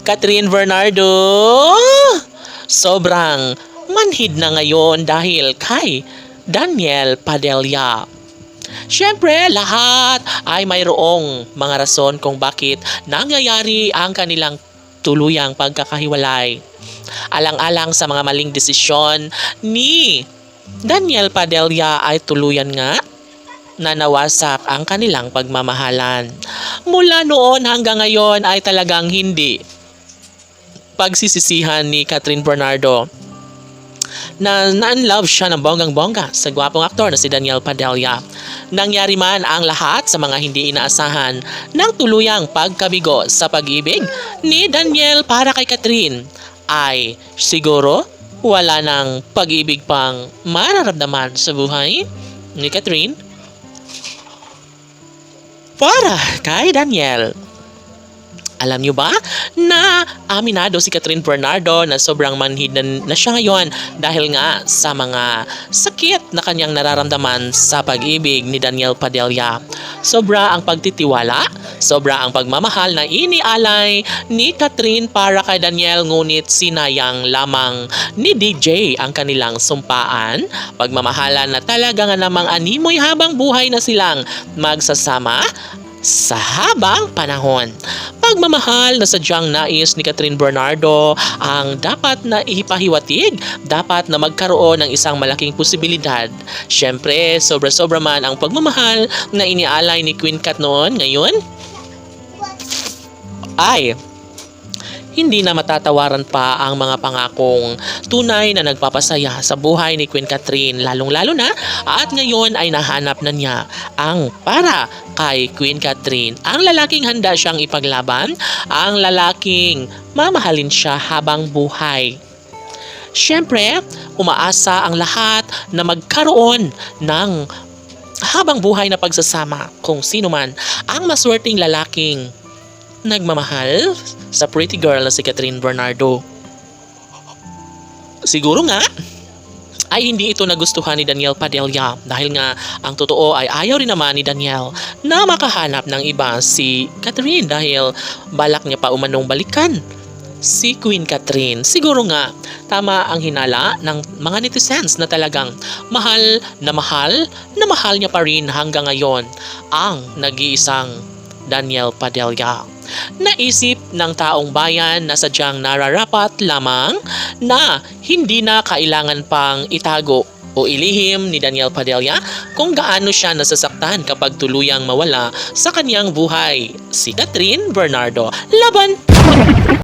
Catherine Bernardo, sobrang manhid na ngayon dahil kay Daniel Padilla. Siyempre, lahat ay mayroong mga rason kung bakit nangyayari ang kanilang tuluyang pagkakahiwalay. Alang-alang sa mga maling desisyon ni Daniel Padilla ay tuluyan nga na nawasak ang kanilang pagmamahalan. Mula noon hanggang ngayon ay talagang hindi pagsisisihan ni Catherine Bernardo na na-unlove siya ng bonggang-bongga sa gwapong aktor na si Daniel Padilla. Nangyari man ang lahat sa mga hindi inaasahan ng tuluyang pagkabigo sa pag-ibig ni Daniel para kay Catherine ay siguro wala ng pag-ibig pang mararamdaman sa buhay ni Catherine para kay Daniel. Alam niyo ba na aminado si Catherine Bernardo na sobrang manhid na siya ngayon dahil nga sa mga sakit na kanyang nararamdaman sa pag-ibig ni Daniel Padilla. Sobra ang pagtitiwala, sobra ang pagmamahal na inialay ni Catherine para kay Daniel, ngunit sinayang lamang ni DJ ang kanilang sumpaan. Pagmamahalan na talaga nga namang animoy habang buhay na silang magsasama sa habang panahon. Pagmamahal na sadyang nais ni Catherine Bernardo ang dapat na ipahiwatig, dapat na magkaroon ng isang malaking posibilidad. Siyempre, sobra-sobra man ang pagmamahal na inialay ni Queen Cat noon, ngayon ay hindi na matatawaran pa ang mga pangakong tunay na nagpapasaya sa buhay ni Queen Catherine, lalong-lalo na at ngayon ay nahanap na niya ang para kay Queen Catherine. Ang lalaking handa siyang ipaglaban, ang lalaking mamahalin siya habang buhay. Siyempre, umaasa ang lahat na magkaroon ng habang buhay na pagsasama kung sino man ang maswerteng lalaking nagmamahal sa pretty girl na si Catherine Bernardo. Siguro nga ay hindi ito nagustuhan ni Daniel Padilla dahil nga ang totoo ay ayaw rin naman ni Daniel na makahanap ng iba si Catherine dahil balak niya pa umanong balikan si Queen Catherine. Siguro nga tama ang hinala ng mga netizens na talagang mahal na mahal niya pa rin hanggang ngayon ang nag-iisang Daniel Padilla. Naisip ng taong bayan na sadyang nararapat lamang na hindi na kailangan pang itago o ilihim ni Daniel Padilla kung gaano siya nasasaktan kapag tuluyang mawala sa kanyang buhay si Catherine Bernardo. Laban!